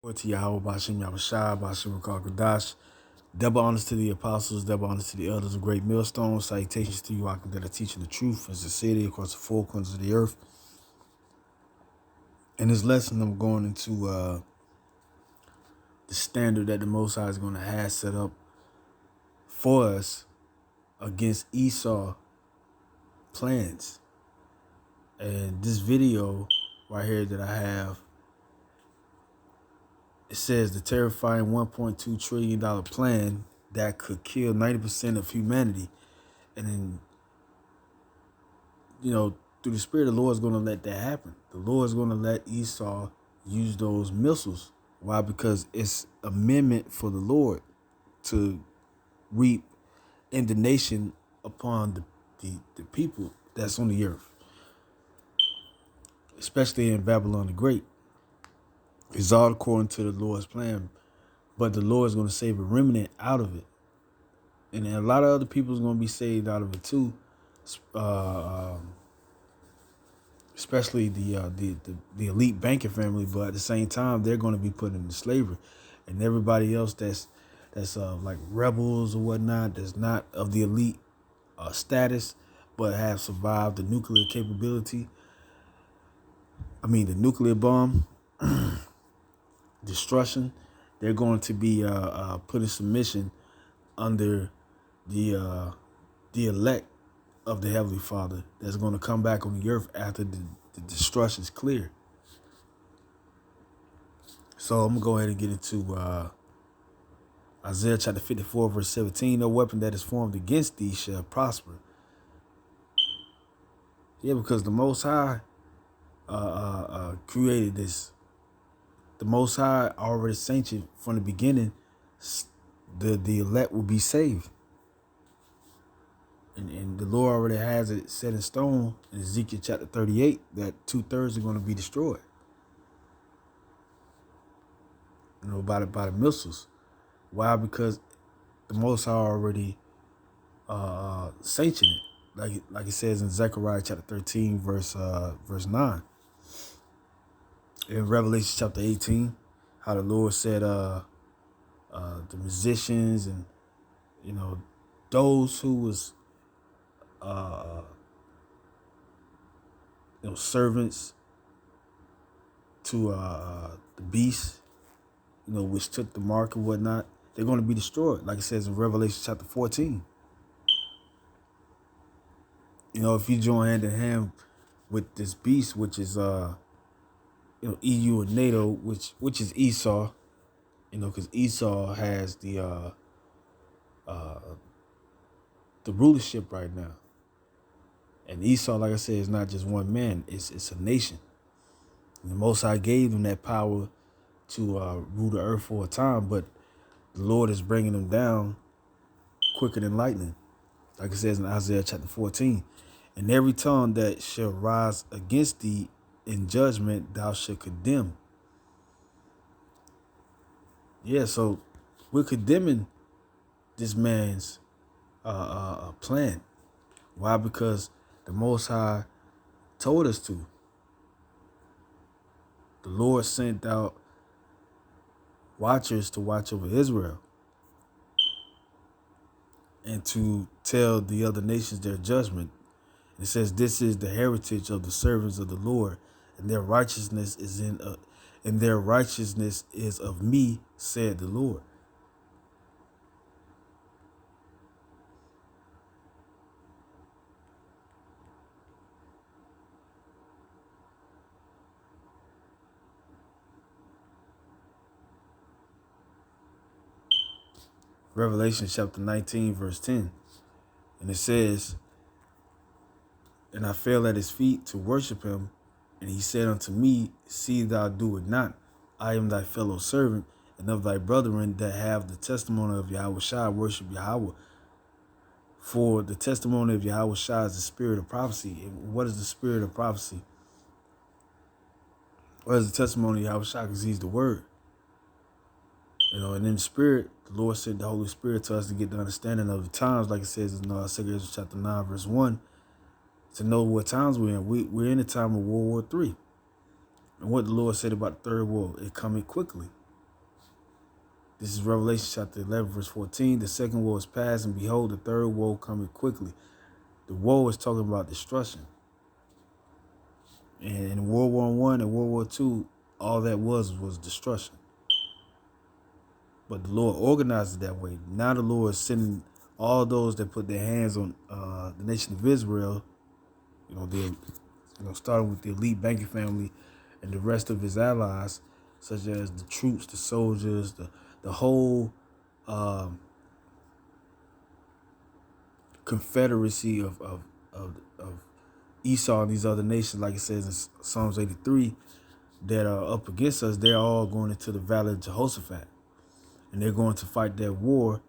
Glory to Yahweh, Bashim Yahushua, Bashim Kadash. Double honors to the apostles, double honors to the elders of great millstones. Salutations to you, Akim, that are teaching the truth as a city across the four corners of the earth. In this lesson, I'm going into the standard that the Most High is going to have set up for us against Esau plans. And this video right here that I have, it says the terrifying $1.2 trillion plan that could kill 90% of humanity. And then, through the Spirit, the Lord is going to let that happen. The Lord is going to let Esau use those missiles. Why? Because it's amendment for the Lord to reap indignation upon the people that's on the earth, especially in Babylon the Great. It's all according to the Lord's plan, but the Lord is going to save a remnant out of it. And a lot of other people is going to be saved out of it too, especially the elite banking family. But at the same time, they're going to be put into slavery, and everybody else that's like rebels or whatnot, that's not of the elite status, but have survived the nuclear capability. The nuclear bomb destruction. They're going to be put in submission under the elect of the Heavenly Father that's going to come back on the earth after the destruction is clear. So I'm going to go ahead and get into Isaiah chapter 54, verse 17. No weapon that is formed against thee shall prosper. Yeah, because the Most High created this. The Most High already sanctioned from the beginning the elect will be saved. And the Lord already has it set in stone in Ezekiel chapter 38 that 2/3 are going to be destroyed. By the missiles. Why? Because the Most High already sanctioned it, like it says in Zechariah chapter 13, verse 9. In Revelation chapter 18, how the Lord said the musicians and those who was servants to the beast, which took the mark and whatnot, they're going to be destroyed, like it says in Revelation chapter 14. If you join hand in hand with this beast, which is EU and NATO, which is Esau, because Esau has the rulership right now. And Esau, like I said, is not just one man, it's a nation. And the Most High gave him that power to rule the earth for a time, but the Lord is bringing them down quicker than lightning, like it says in Isaiah chapter 14. And every tongue that shall rise against thee in judgment, thou shalt condemn. Yeah, so we're condemning this man's plan. Why? Because the Most High told us to. The Lord sent out watchers to watch over Israel and to tell the other nations their judgment. It says, "This is the heritage of the servants of the Lord, and their righteousness is of me," said the Lord. Revelation chapter 19, verse 10. And it says, "And I fell at his feet to worship him. And he said unto me, See thou do it not. I am thy fellow servant, and of thy brethren that have the testimony of Yahushua, worship Yahweh. For the testimony of Yahushua is the spirit of prophecy." And what is the spirit of prophecy? What is the testimony of Yahushua? Because he's the word. And in the spirit, the Lord sent the Holy Spirit to us to get the understanding of the times, like it says in 2 Ezra chapter 9, verse 1, to know what times we're in. We're in the time of World War III. And what the Lord said about the third war, it coming quickly. This is Revelation chapter 11, verse 14. The second woe is past, and behold, the third woe coming quickly. The woe is talking about destruction. And in World War I and World War II, all that was destruction. But the Lord organized it that way. Now the Lord is sending all those that put their hands on the nation of Israel, starting with the elite banking family and the rest of his allies, such as the troops, the soldiers, the whole confederacy of Esau and these other nations, like it says in Psalms 83, that are up against us. They're all going into the valley of Jehoshaphat, and they're going to fight that war,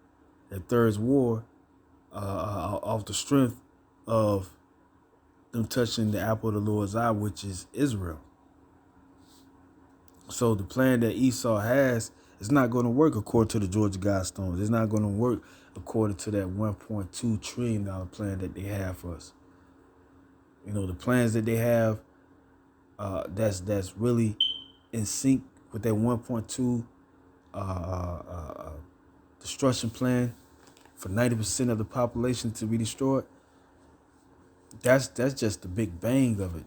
that third war, off the strength of them touching the apple of the Lord's eye, which is Israel. So the plan that Esau has is not going to work according to the Georgia Guidestones. It's not going to work according to that $1.2 trillion plan that they have for us. The plans that they have, that's really in sync with that 1.2 destruction plan for 90% of the population to be destroyed. That's just the big bang of it.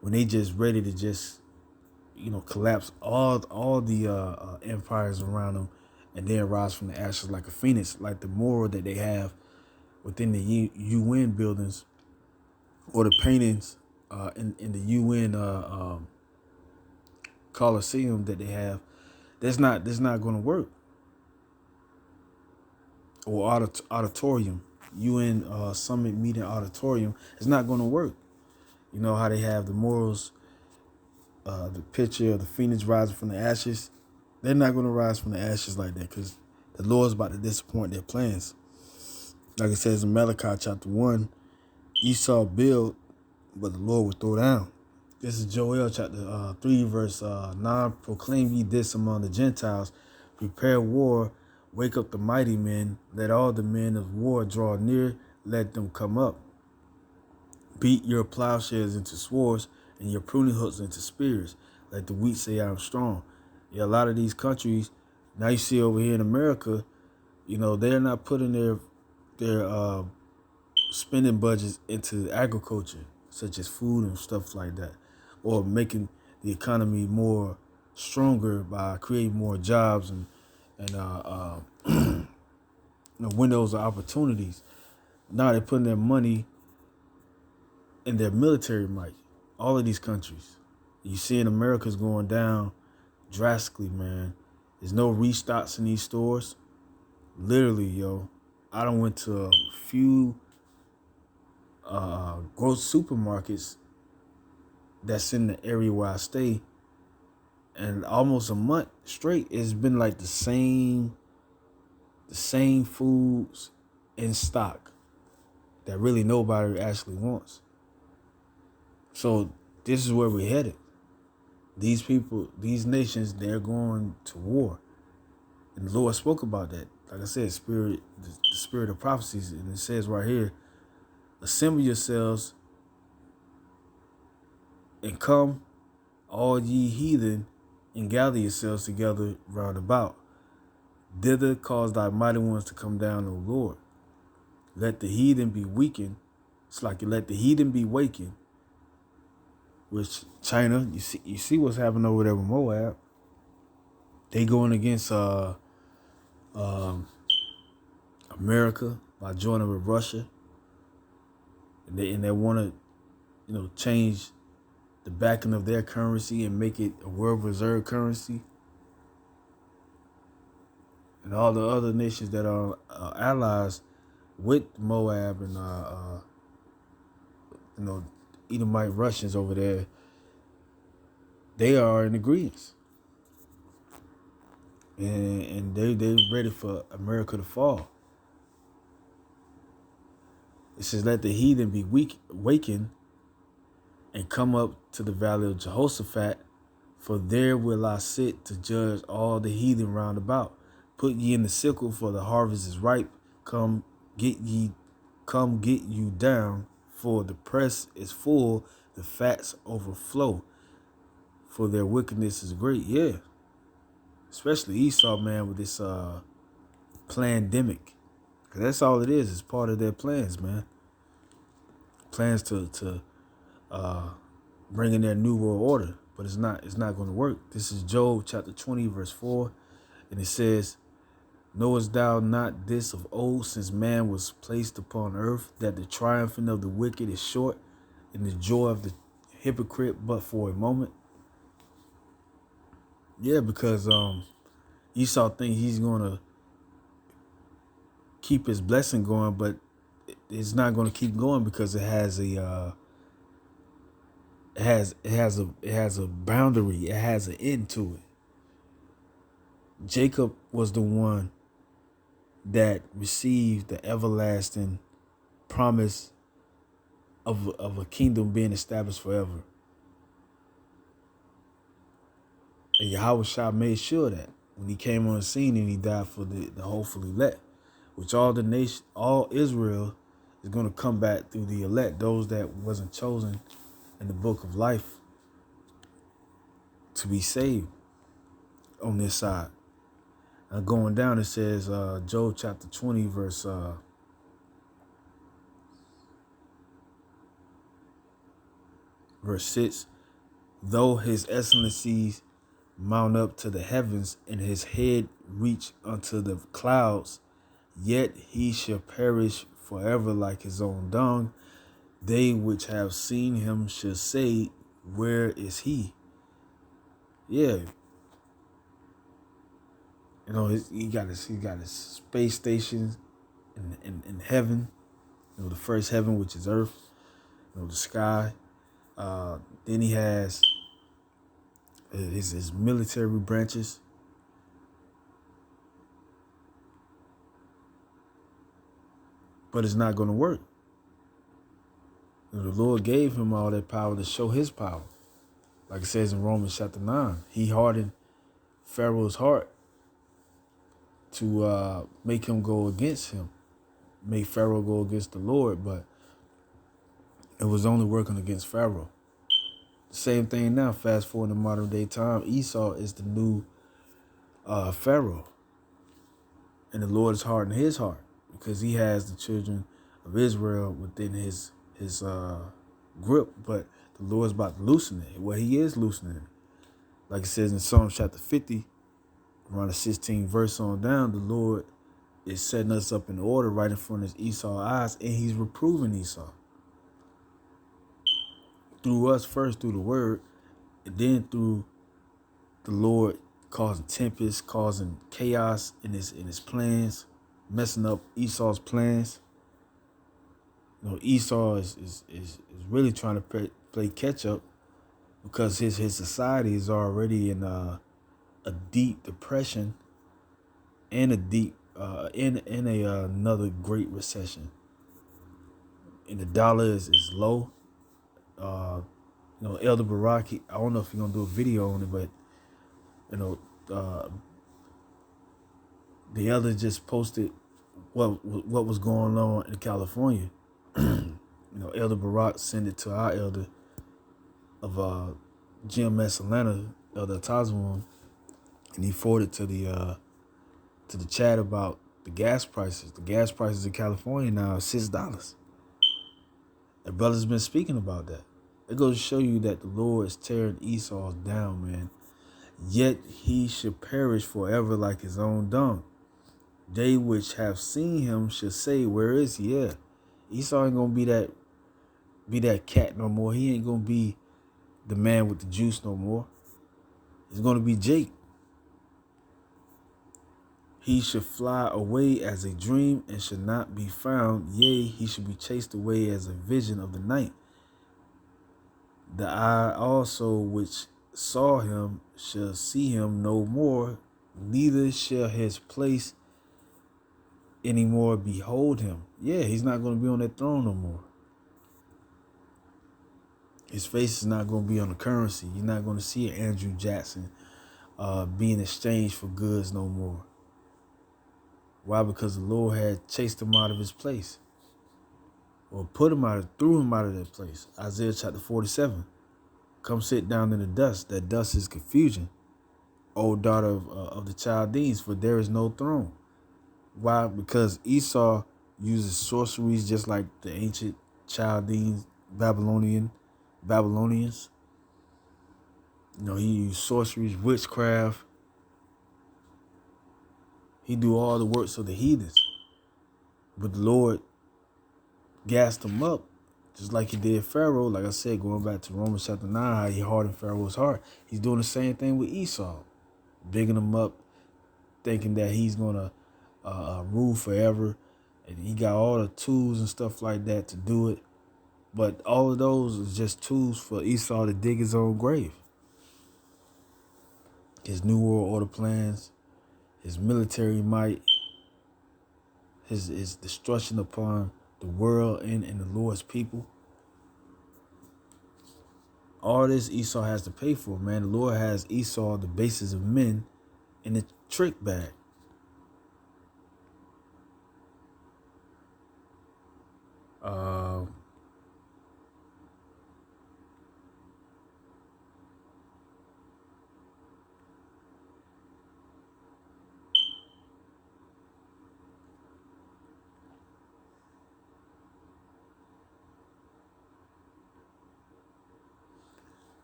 When they just ready to just collapse all the empires around them, and then rise from the ashes like a phoenix, like the mural that they have within the UN buildings, or the paintings in the UN Coliseum that they have. That's not going to work. Or auditorium, UN Summit Meeting Auditorium. It's not going to work. You know how they have the murals, the picture of the phoenix rising from the ashes. They're not going to rise from the ashes like that, because the Lord's about to disappoint their plans. Like it says in Malachi chapter 1, Esau build, but the Lord will throw down. This is Joel chapter 3, verse 9. Proclaim ye this among the Gentiles. Prepare war. Wake up the mighty men. Let all the men of war draw near. Let them come up. Beat your plowshares into swords and your pruning hooks into spears. Let the weak say, I am strong. Yeah, a lot of these countries, now you see over here in America, they're not putting their spending budgets into agriculture, such as food and stuff like that, or making the economy more stronger by creating more jobs and windows of opportunities. Now they're putting their money in their military might. All of these countries, you see, in America's going down drastically, man. There's no restocks in these stores. Literally, yo, I done went to a few grocery supermarkets that's in the area where I stay, and almost a month straight, it's been like the same foods in stock that really nobody actually wants. So this is where we're headed. These people, these nations, they're going to war. And the Lord spoke about that. Like I said, the spirit of prophecies. And it says right here, assemble yourselves and come, all ye heathen, and gather yourselves together round about. Thither cause thy mighty ones to come down, O Lord. Let the heathen be weakened. It's like you let the heathen be wakened. Which China, you see what's happening over there with Moab. They going against America by joining with Russia, and they want to change the backing of their currency and make it a world reserve currency. And all the other nations that are allies with Moab and Edomite Russians over there, they are in agreement. And they ready for America to fall. It says, let the heathen be wakened and come up to the valley of Jehoshaphat, for there will I sit to judge all the heathen round about. Put ye in the sickle, for the harvest is ripe. Come get you down, for the press is full, the fats overflow. for their wickedness is great. Yeah. Especially Esau, man, with this pandemic. Cause that's all it is. It's part of their plans, man. Plans to bring in their new world order. But it's not going to work. This is Job chapter 20, verse 4. And it says, knowest thou not this of old, since man was placed upon earth, that the triumphing of the wicked is short, and the joy of the hypocrite but for a moment? Yeah, because Esau thinks he's gonna keep his blessing going, but it's not gonna keep going because it has a boundary. It has an end to it. Jacob was the one that received the everlasting promise of a kingdom being established forever. And Yahweh Shah made sure that when he came on the scene and he died for the hopeful elect, which all Israel is going to come back through the elect, those that wasn't chosen in the book of life to be saved on this side. Going down, it says Job chapter 20, verse 6. Though his excellencies mount up to the heavens, and his head reach unto the clouds, yet he shall perish forever like his own dung. They which have seen him shall say, where is he? Yeah. You know, he got his space station in heaven. You know, the first heaven, which is earth. You know, the sky. Then he has his military branches. But it's not going to work. You know, the Lord gave him all that power to show his power. Like it says in Romans chapter 9, he hardened Pharaoh's heart to make him go against him, make Pharaoh go against the Lord, but it was only working against Pharaoh. The same thing now, fast forward in modern day time, Esau is the new Pharaoh. And the Lord is hardening his heart because he has the children of Israel within his grip, but the Lord's about to loosen it. Well, he is loosening it. Like it says in Psalm chapter 50, around the 16th verse on down, the Lord is setting us up in order right in front of Esau's eyes, and he's reproving Esau. Through us first, through the word, and then through the Lord causing tempests, causing chaos in his plans, messing up Esau's plans. You know, Esau is really trying to play catch up because his society is already in a deep depression and a deep another great recession. And the dollar is low. You know, Elder Barak, I don't know if you're gonna do a video on it, but you know, the elder just posted what was going on in California. You know, Elder Barak sent it to our elder of GMS Atlanta, Elder Tazwan, and he forwarded to the chat about the gas prices. The gas prices in California now are $6. The brother's been speaking about that. It goes to show you that the Lord is tearing Esau down, man. Yet he should perish forever like his own dung. They which have seen him shall say, where is he? Yeah. Esau ain't gonna be that cat no more. He ain't gonna be the man with the juice no more. It's gonna be Jake. He should fly away as a dream and should not be found. Yea, he should be chased away as a vision of the night. The eye also which saw him shall see him no more, neither shall his place anymore behold him. Yeah, he's not going to be on that throne no more. His face is not going to be on the currency. You're not going to see Andrew Jackson being exchanged for goods no more. Why? Because the Lord had chased him out of his place, or threw him out of that place. Isaiah chapter 47. Come sit down in the dust. That dust is confusion. O daughter of the Chaldeans, for there is no throne. Why? Because Esau uses sorceries just like the ancient Chaldeans, Babylonians. He used sorceries, witchcraft. He do all the works of the heathens. But the Lord gassed him up, just like he did Pharaoh. Like I said, going back to Romans chapter 9, how he hardened Pharaoh's heart. He's doing the same thing with Esau, bigging him up, thinking that he's going to rule forever. And he got all the tools and stuff like that to do it. But all of those is just tools for Esau to dig his own grave. His New World Order plans, his military might, his destruction upon the world and the Lord's people. All this Esau has to pay for, man. The Lord has Esau, the basis of men, in the trick bag.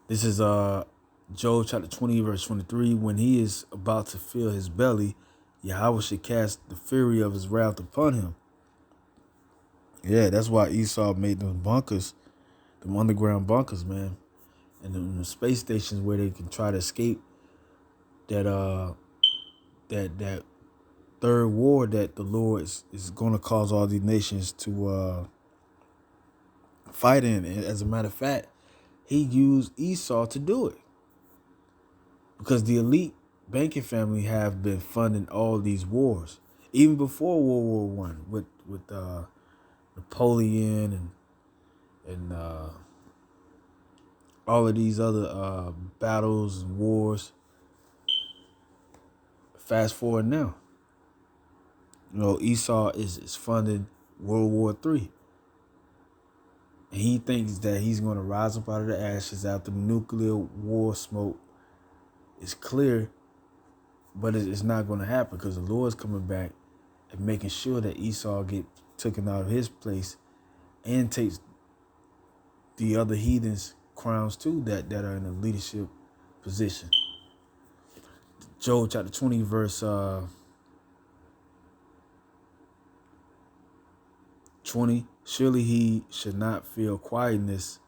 This is Job chapter 20, verse 23. When he is about to fill his belly, Yahweh should cast the fury of his wrath upon him. Yeah, that's why Esau made them bunkers, them underground bunkers, man. And the space stations where they can try to escape that third war that the Lord is going to cause all these nations to fight in. And as a matter of fact, he used Esau to do it. Because the elite banking family have been funding all these wars. Even before World War I, with Napoleon and all of these other battles and wars. Fast forward now. Esau is funding World War III. And he thinks that he's going to rise up out of the ashes after the nuclear war smoke is clear, but it's not going to happen because the Lord's coming back and making sure that Esau get taken out of his place and takes the other heathens' crowns too that are in a leadership position. Job chapter 20, verse 20. Surely he should not feel quietness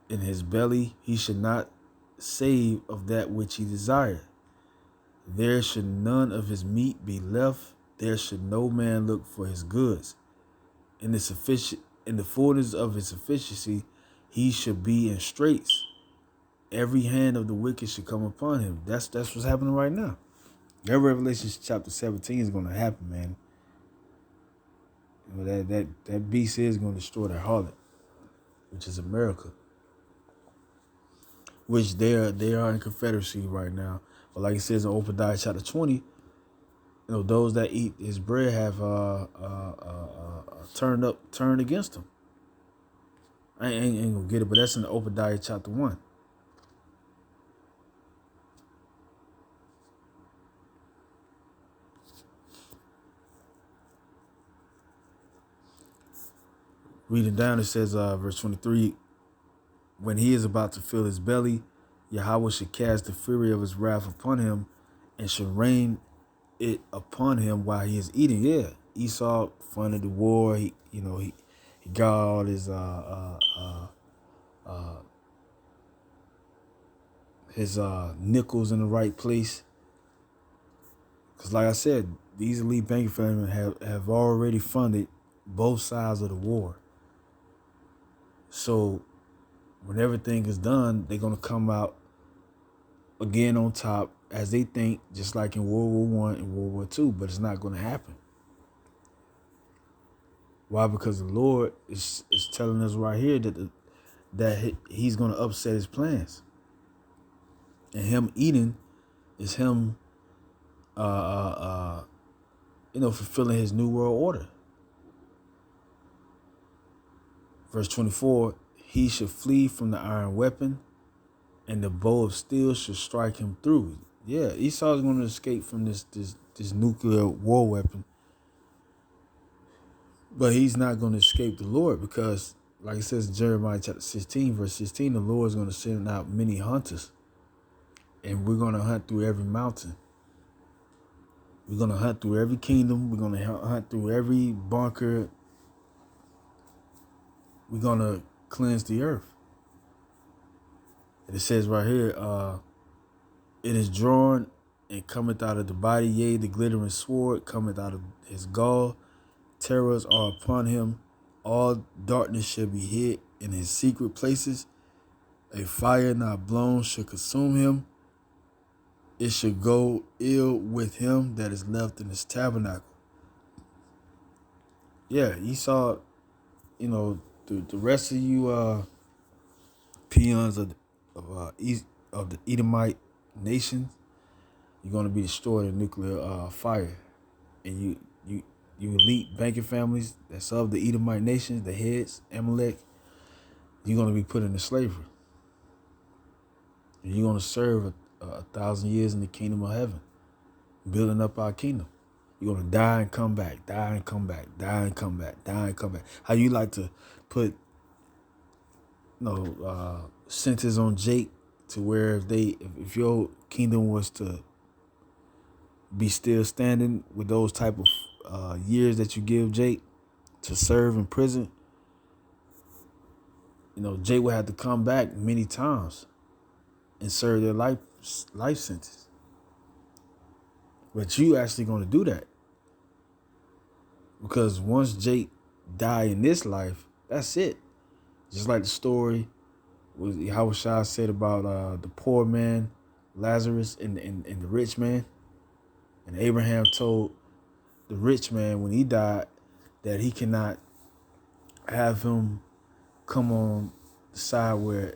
in his belly. He should not save of that which he desired. There should none of his meat be left. There should no man look for his goods. In the fullness of his sufficiency, he should be in straits. Every hand of the wicked should come upon him. That's what's happening right now. That Revelation chapter 17 is going to happen, man. That beast is going to destroy the harlot, which is America. Which they are in confederacy right now. But like it says in Obadiah chapter 20, those that eat his bread have turned against him. I ain't gonna get it, but that's in Obadiah chapter 1. Reading down, it says, verse 23, when he is about to fill his belly, Yahweh should cast the fury of his wrath upon him and should rain it upon him while he is eating. Yeah, Esau funded the war. He got all his nickels in the right place. Because like I said, these elite banking families have already funded both sides of the war. So when everything is done, they're going to come out again on top as they think, just like in World War I and World War II, but it's not going to happen. Why? Because the Lord is telling us right here that he's going to upset his plans. And him eating is him, fulfilling his new world order. Verse 24, he should flee from the iron weapon, and the bow of steel should strike him through. Yeah, Esau is going to escape from this nuclear war weapon, but he's not going to escape the Lord because, like it says in Jeremiah chapter 16, verse 16, the Lord is going to send out many hunters, and we're going to hunt through every mountain. We're going to hunt through every kingdom. We're going to hunt through every bunker. We're going to cleanse the earth. And it says right here, it is drawn and cometh out of the body, yea, the glittering sword cometh out of his gall. Terrors are upon him. All darkness shall be hid in his secret places. A fire not blown shall consume him. It shall go ill with him that is left in his tabernacle. Yeah, Esau, the rest of you peons of the Edomite nation, you're going to be destroyed in nuclear fire. And you elite banking families that's of the Edomite nations, the heads, Amalek, you're going to be put into slavery. And you're going to serve 1,000 years in the kingdom of heaven, building up our kingdom. You're going to die and come back, die and come back, die and come back, die and come back. How you like to put sentence on Jake to where if your kingdom was to be still standing with those type of years that you give Jake to serve in prison, Jake would have to come back many times and serve their life sentence. But you actually going to do that. Because once Jake die in this life, that's it. Just like the story how Shah said about the poor man, Lazarus, and the rich man. And Abraham told the rich man when he died that he cannot have him come on the side where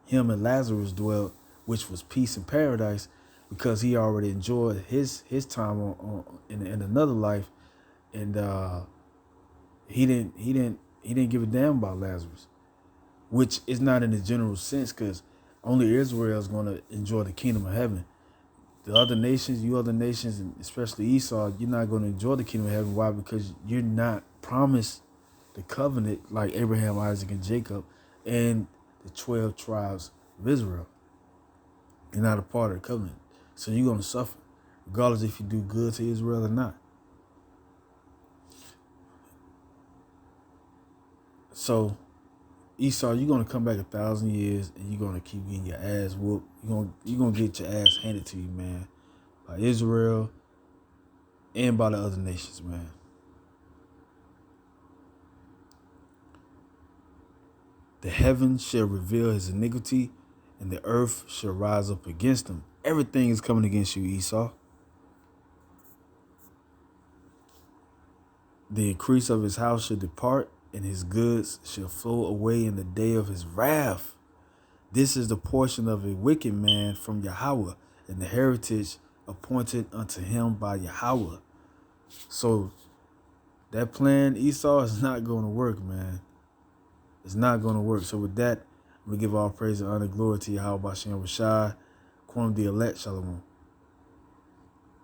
him and Lazarus dwelt, which was peace and paradise, because he already enjoyed his time in another life, and he didn't give a damn about Lazarus, which is not in the general sense, because only Israel is going to enjoy the kingdom of heaven. The other nations, and especially Esau, you're not going to enjoy the kingdom of heaven. Why? Because you're not promised the covenant like Abraham, Isaac, and Jacob, and the 12 tribes of Israel. You're not a part of the covenant. So you're going to suffer, regardless if you do good to Israel or not. So Esau, you're going to come back 1,000 years and you're going to keep getting your ass whooped. You're going to get your ass handed to you, man, by Israel and by the other nations, man. The heavens shall reveal his iniquity, and the earth shall rise up against him. Everything is coming against you, Esau. The increase of his house shall depart, and his goods shall flow away in the day of his wrath. This is the portion of a wicked man from Yahweh, and the heritage appointed unto him by Yahweh. So that plan, Esau, is not going to work, man. It's not going to work. So with that, I'm going to give all praise and honor, glory to Yahweh Bashem Rashad, Quorum the elect, Shalom.